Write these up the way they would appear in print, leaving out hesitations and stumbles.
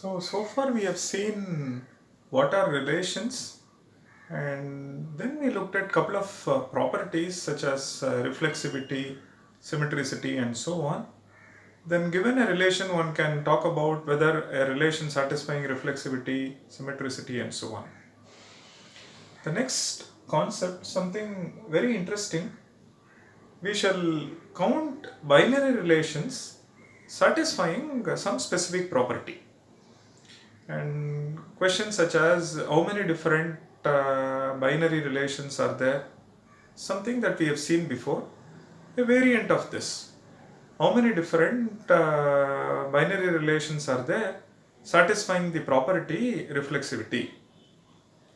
So far we have seen what are relations, and then we looked at couple of properties such as reflexivity, symmetricity and so on. Then given a relation, one can talk about whether a relation satisfying reflexivity, symmetricity and so on. The next concept, something very interesting, we shall count binary relations satisfying some specific property. And questions such as how many different binary relations are there, something that we have seen before, a variant of this. How many different binary relations are there satisfying the property reflexivity?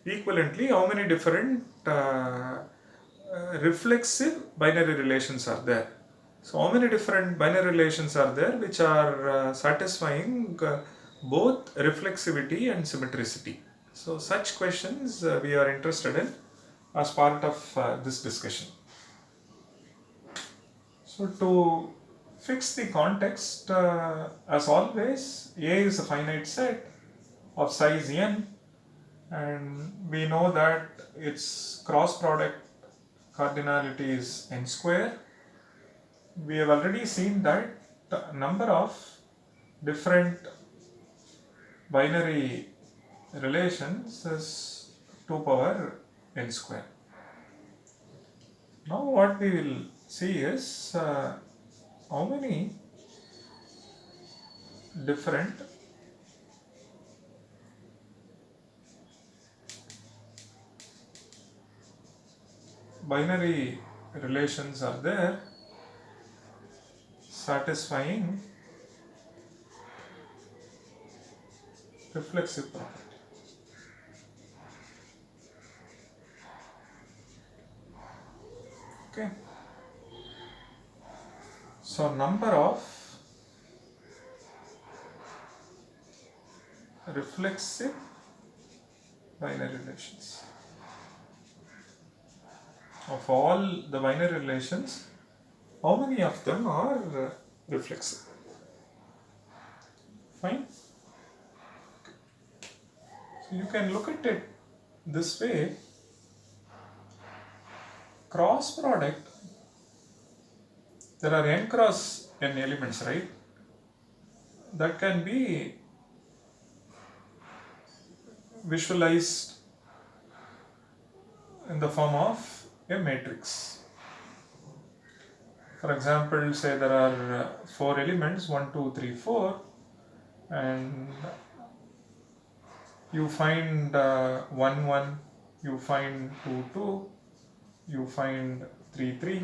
Equivalently, how many different reflexive binary relations are there? So, how many different binary relations are there which are satisfying both reflexivity and symmetricity? So, such questions we are interested in as part of this discussion. So, to fix the context, as always, A is a finite set of size n, and we know that its cross product cardinality is n square. We have already seen that the number of different binary relations is 2 power n square. Now what we will see is how many different binary relations are there satisfying reflexive property. Okay. So number of reflexive binary relations. Of all the binary relations, how many of them are reflexive? Fine. So you can look at it this way. Cross product, there are n cross n elements, right? That can be visualized in the form of a matrix. For example, say there are 4 elements 1, 2, 3, 4, and you find 1, 1, you find 2, 2, you find 3, 3,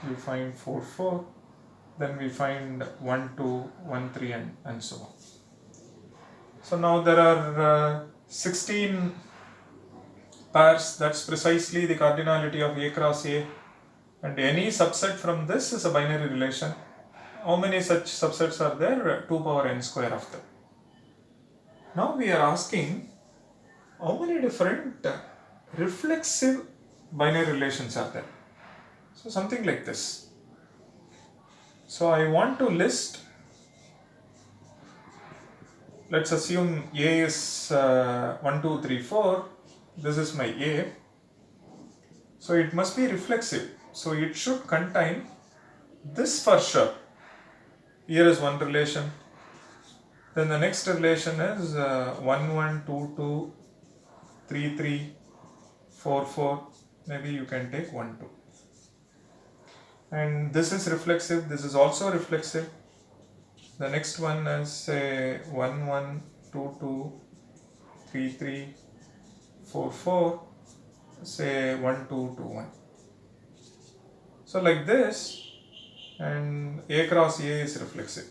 you find 4, 4, then we find 1, 2, 1, 3, and so on. So now there are 16 pairs, that's precisely the cardinality of A cross A, and any subset from this is a binary relation. How many such subsets are there? 2 power n square of them. Now we are asking how many different reflexive binary relations are there. So something like this. So I want to list, let's assume A is 1, 2, 3, 4. This is my A. So it must be reflexive. So it should contain this for sure. Here is one relation. Then the next relation is 1, 1, 2, 2, 3, 3, 4, 4. Maybe you can take 1, 2. And this is reflexive. This is also reflexive. The next one is say 1, 1, 2, 2, 3, 3, 4, 4. Say 1, 2, 2, 1. So like this, and A cross A is reflexive.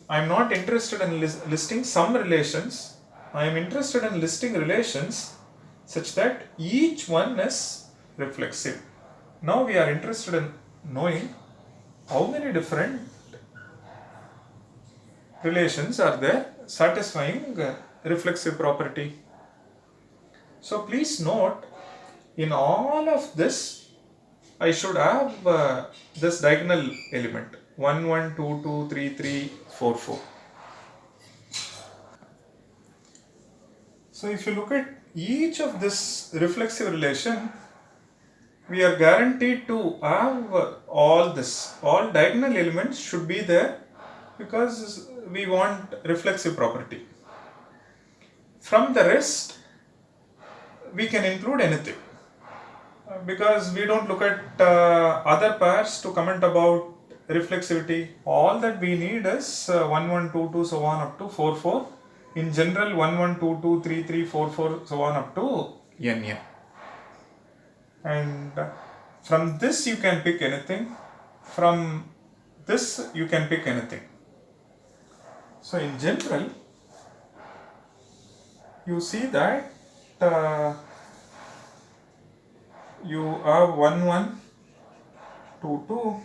I am not interested in listing some relations. I am interested in listing relations such that each one is reflexive. Now we are interested in knowing how many different relations are there satisfying reflexive property. So please note, in all of this, I should have this diagonal element 1, 1, 2, 2, 3, 3, 4, 4. So if you look at each of this reflexive relation, we are guaranteed to have all diagonal elements should be there because we want reflexive property. From the rest, we can include anything because we don't look at other pairs to comment about reflexivity. All that we need is 1 1 2 2 so on up to 4 4. In general, 1 1 2 2 3 3 4 4 so on up to n n. And from this you can pick anything. From this you can pick anything. So in general, you see that you have 1 1 2 2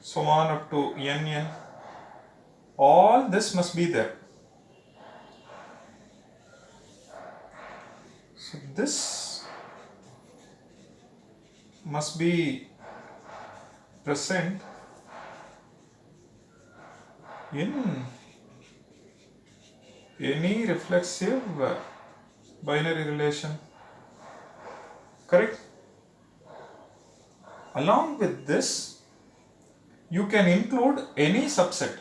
so on up to n n. All this must be there. So this must be present in any reflexive binary relation, correct? Along with this, you can include any subset.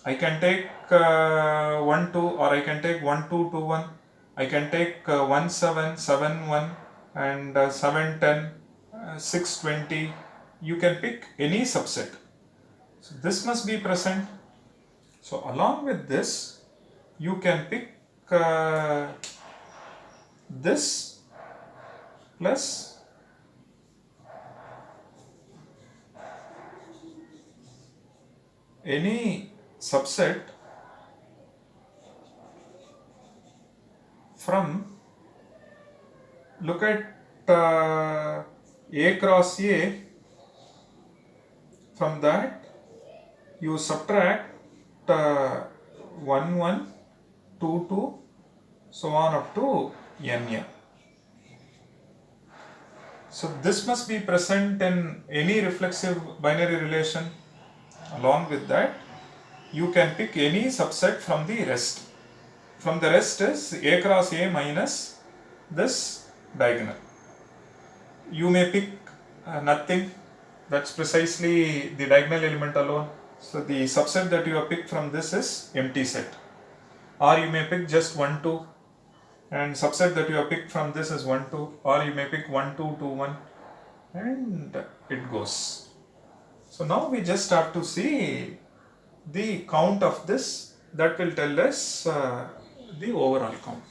I can take 1 2, or I can take 1 2 2 1. I can take 1 7 7 1 and 7 10 6 20. You can pick any subset. So this must be present. So along with this, you can pick this plus any subset from, look at A cross A. From that you subtract 1 1 2 2 so on up to n n. So this must be present in any reflexive binary relation. Along with that, you can pick any subset from the rest. From the rest is A cross A minus this diagonal. You may pick nothing. That's precisely the diagonal element alone. So the subset that you have picked from this is empty set. Or you may pick just 1 2, and subset that you have picked from this is 1 2, or you may pick 1 2 2 1, and it goes. So now we just have to see the count of this. That will tell us the overall count.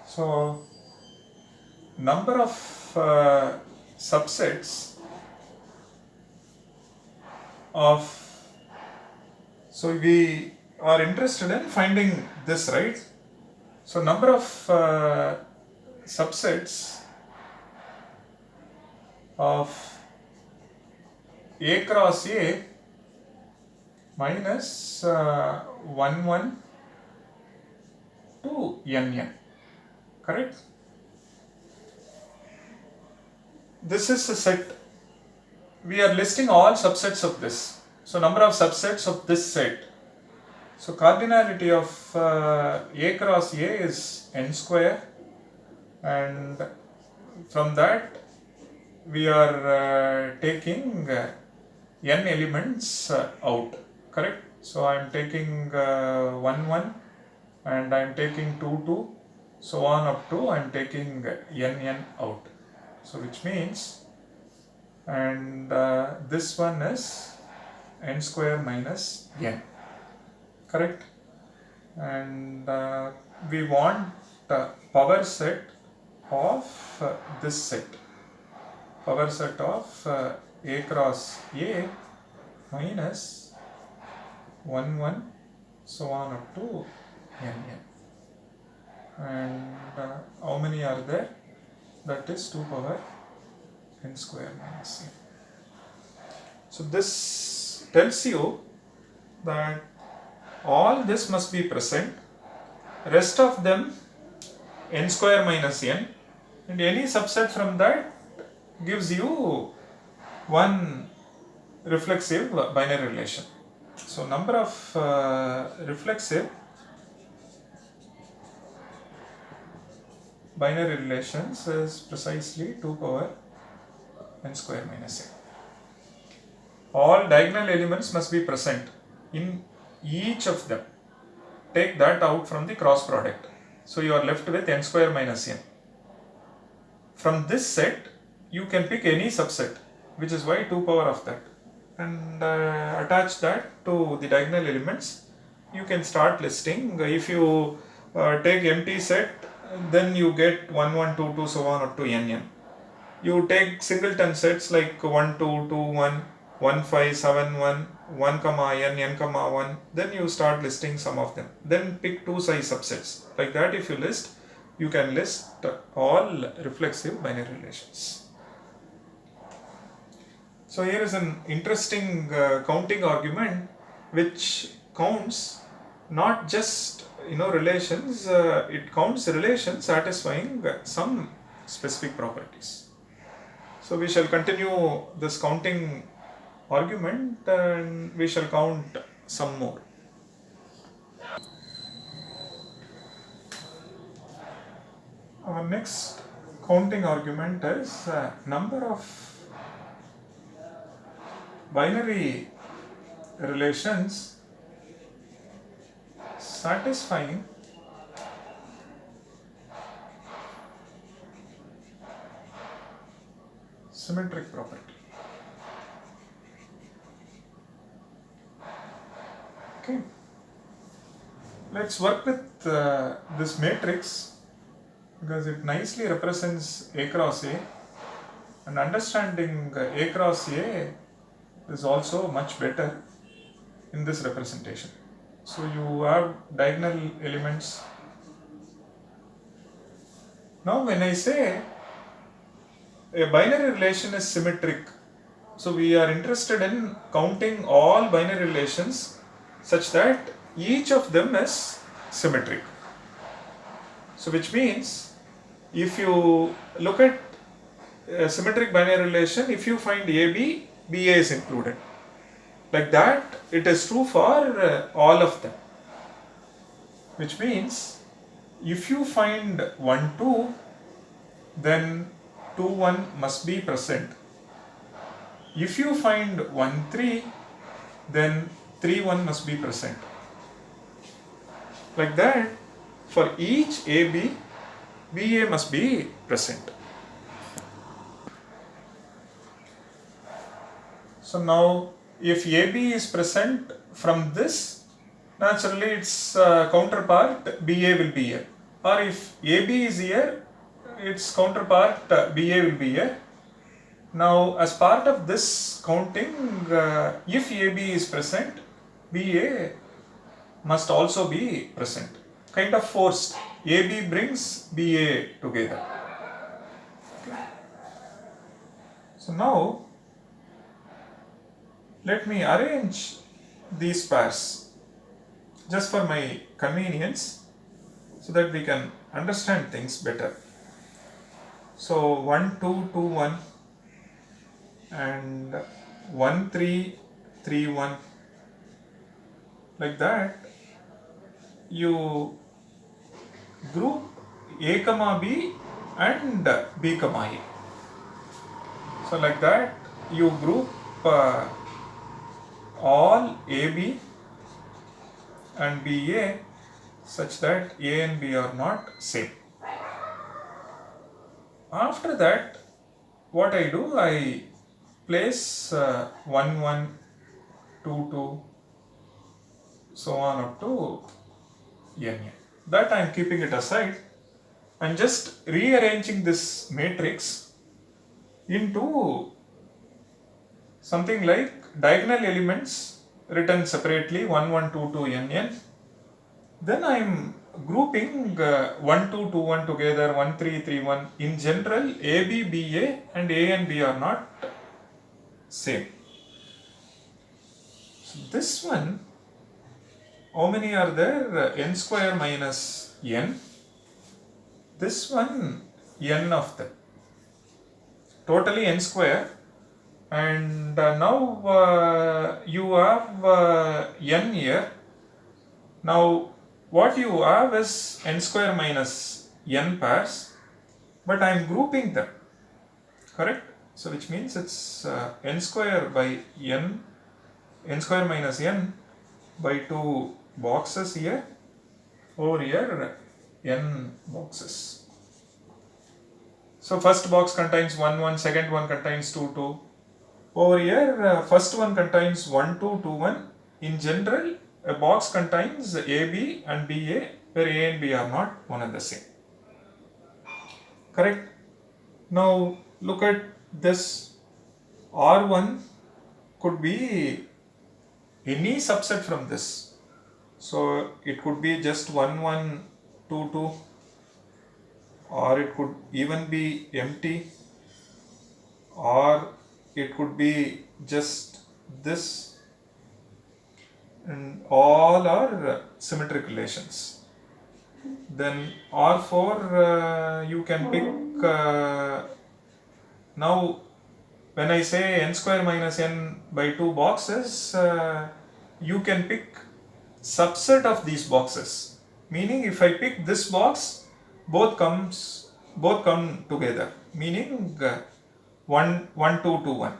So number of subsets of, so we are interested in finding this, right? So number of subsets of A cross A minus 1 1 to n n, correct? This is a set. We are listing all subsets of this. So number of subsets of this set. So cardinality of A cross A is n square, and from that we are taking n elements out, correct? So I am taking 1 1 and I am taking 2 2 so on up to I am taking n n out. So which means, and this one is n square minus n, correct? And we want power set of this set, power set of A cross A minus 1 1 so on up to n n. And how many are there? That is 2 power n square minus n. So this tells you that all this must be present, rest of them n square minus n, and any subset from that gives you one reflexive binary relation. So number of reflexive binary relations is precisely 2 power n square minus n. All diagonal elements must be present in each of them. Take that out from the cross product. So you are left with n square minus n. From this set, you can pick any subset, which is why 2 power of that, and attach that to the diagonal elements. You can start listing. If you take empty set, then you get 1, 1, 2, 2, so on up to n. You take singleton sets like 1, 2, 2, 1, 1, 5, 7, 1, 1, comma n, n, comma 1, then you start listing some of them. Then pick two size subsets. Like that, if you list, you can list all reflexive binary relations. So here is an interesting counting argument which counts not just relations, it counts relations satisfying some specific properties. So we shall continue this counting argument and we shall count some more. Our next counting argument is number of binary relations satisfying symmetric property. Okay, let's work with this matrix because it nicely represents A cross A, and understanding A cross A is also much better in this representation. So you have diagonal elements. Now when I say a binary relation is symmetric, so we are interested in counting all binary relations such that each of them is symmetric. So which means if you look at a symmetric binary relation, if you find AB, BA is included. Like that, it is true for all of them. Which means if you find 1, 2, then 2, 1 must be present. If you find 1, 3, then 3, 1 must be present. Like that, for each AB, BA must be present. So now, if AB is present from this, naturally its counterpart BA will be here. Or if AB is here, its counterpart BA will be here. Now, as part of this counting, if AB is present, BA must also be present. Kind of forced. AB brings BA together. Okay. So now, let me arrange these pairs just for my convenience so that we can understand things better. So 1, 2, 2, 1 and 1, 3, 3, 1. Like that, you group A comma B and B comma A. So like that, you group all AB and BA such that A and B are not same. After that, what I do, I place 1, 1, 2, 2, so on up to n. That I am keeping it aside and just rearranging this matrix into something like diagonal elements written separately 1, 1, 2, 2, n. Then I am grouping 1, 2, 2, 1 together, 1, 3, 3, 1. In general, AB, BA and A and B are not same. So this one, how many are there? N square minus n. This one, n of them. Totally n square. And now you have n here. Now what you have is n square minus n pairs, but I am grouping them, correct? So which means it's n square by n square minus n by 2 boxes here, over here n boxes. So first box contains 1 1, second one contains 2 2. Over here first one contains 1 2 2 1. In general a box contains AB and BA, where A and B are not one and the same, correct? Now look at this. R1 could be any subset from this. So it could be just 1 1 2 2, or it could even be empty, or it could be just this, and all are symmetric relations. Then R4 you can pick now when I say n square minus n by 2 boxes, you can pick subset of these boxes, meaning if I pick this box, both come together, meaning 1 1 2 2 1.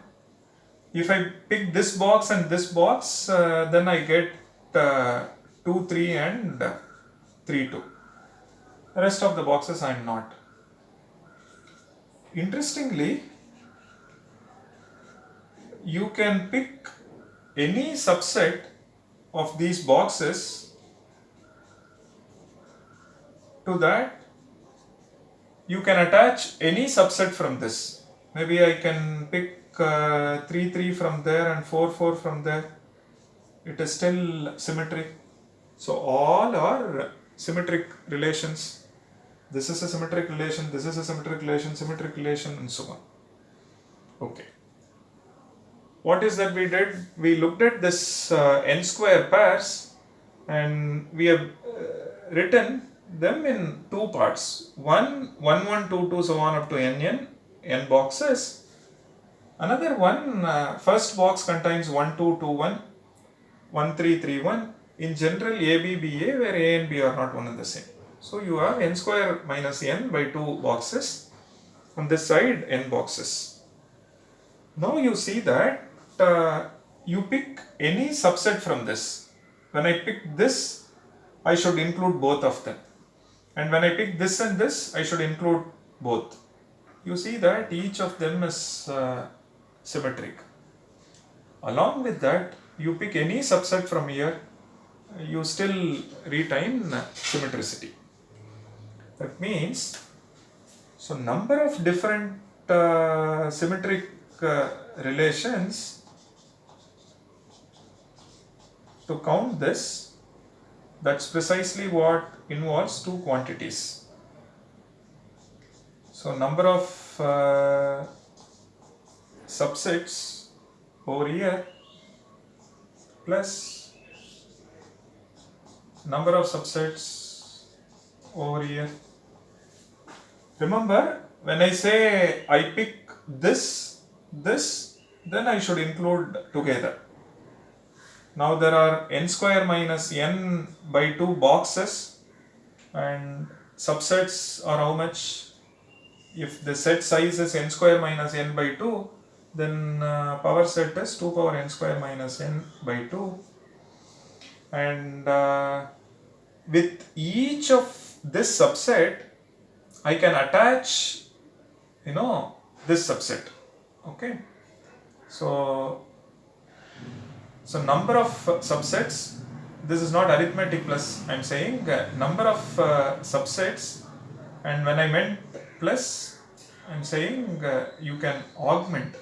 If I pick this box and this box, then I get 2 3 and 3 2. The rest of the boxes I am not. Interestingly, you can pick any subset of these boxes. To that you can attach any subset from this. Maybe I can pick 3 3 from there and 4 4 from there. It is still symmetric. So all are symmetric relations. This is a symmetric relation, this is a symmetric relation, and so on. Okay. What is that we did? We looked at this n square pairs, and we have written them in two parts. 1 1 1 2 2 so on up to n boxes. Another one, first box contains 1 2 2 1, 1 3 3 1. In general, A B B A, where A and B are not one and the same. So you have n square minus n by 2 boxes. On this side, n boxes. Now you see that you pick any subset from this. When I pick this, I should include both of them. And when I pick this and this, I should include both. You see that each of them is symmetric. Along with that, you pick any subset from here, you still retain symmetricity. That means, so number of different symmetric relations, to count this, that's precisely what involves two quantities. So number of subsets over here plus number of subsets over here. Remember, when I say I pick this, then I should include together. Now there are n square minus n by 2 boxes, and subsets are how much? If the set size is n square minus n by 2, then power set is 2 power n square minus n by 2. And with each of this subset, I can attach, this subset. Okay. So number of subsets, this is not arithmetic plus, I am saying number of subsets, and when I meant plus, I am saying you can augment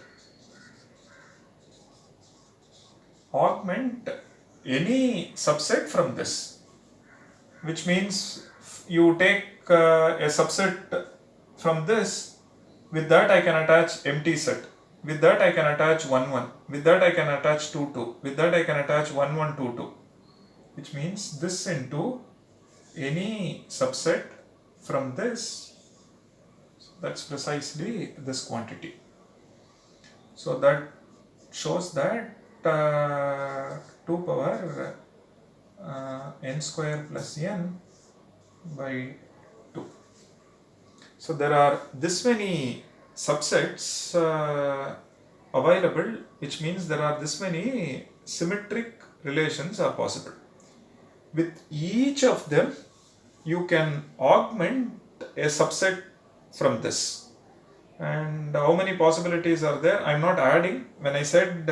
any subset from this, which means you take a subset from this, with that I can attach empty set, with that I can attach 1 1, with that I can attach 2 2, with that I can attach 1 1 2 2, which means this into any subset from this. So that's precisely this quantity. So that shows that 2 power n square plus n by 2. So there are this many subsets available, which means there are this many symmetric relations are possible. With each of them, you can augment a subset from this. And how many possibilities are there? I am not adding. When I said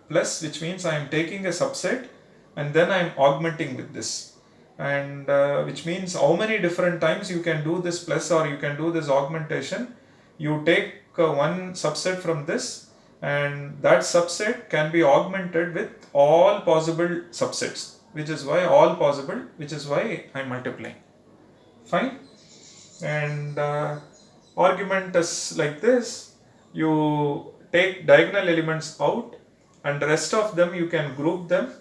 plus, which means I am taking a subset and then I am augmenting with this. And which means how many different times you can do this plus or you can do this augmentation. You take one subset from this, and that subset can be augmented with all possible subsets, which is why all possible, which is why I am multiplying. Fine. And argument is like this: you take diagonal elements out and the rest of them you can group them,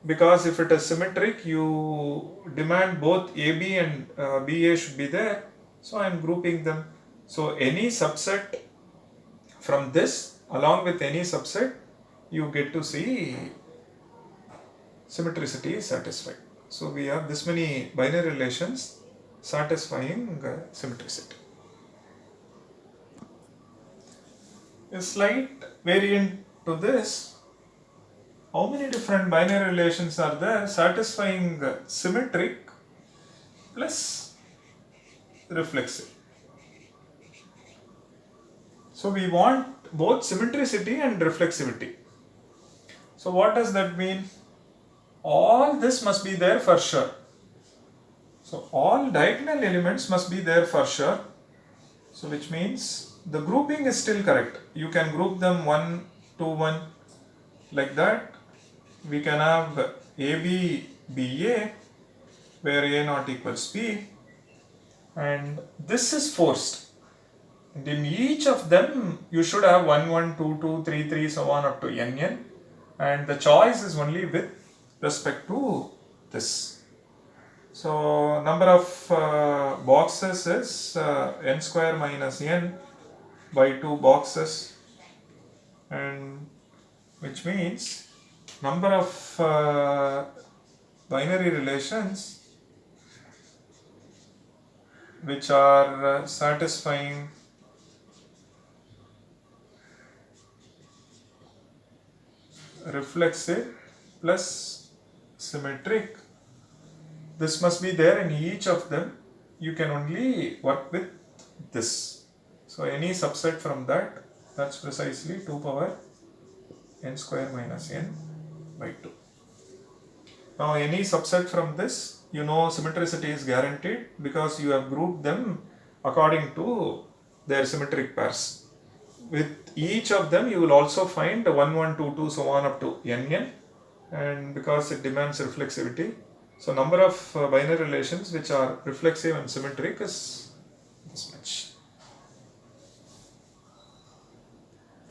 because if it is symmetric you demand both AB and BA should be there, so I am grouping them. So any subset from this along with any subset, you get to see symmetricity is satisfied. So we have this many binary relations satisfying symmetricity. A slight variant to this: how many different binary relations are there satisfying symmetric plus reflexive? So we want both symmetricity and reflexivity. So what does that mean? All this must be there for sure. So all diagonal elements must be there for sure. So which means the grouping is still correct. You can group them 1, 2, 1 like that. We can have AB, BA, where A naught equals B, and this is forced. And in each of them, you should have 1, 1, 2, 2, 3, 3, so on up to n, and the choice is only with respect to this. So number of boxes is n square minus n by 2 boxes, and which means number of binary relations which are satisfying reflexive plus symmetric, this must be there in each of them. You can only work with this. So any subset from that, that's precisely 2 power n square minus n by 2. Now any subset from this, you know symmetricity is guaranteed because you have grouped them according to their symmetric pairs. With each of them you will also find 1, 1, 2, 2, so on up to n, and because it demands reflexivity, so number of binary relations which are reflexive and symmetric is this much.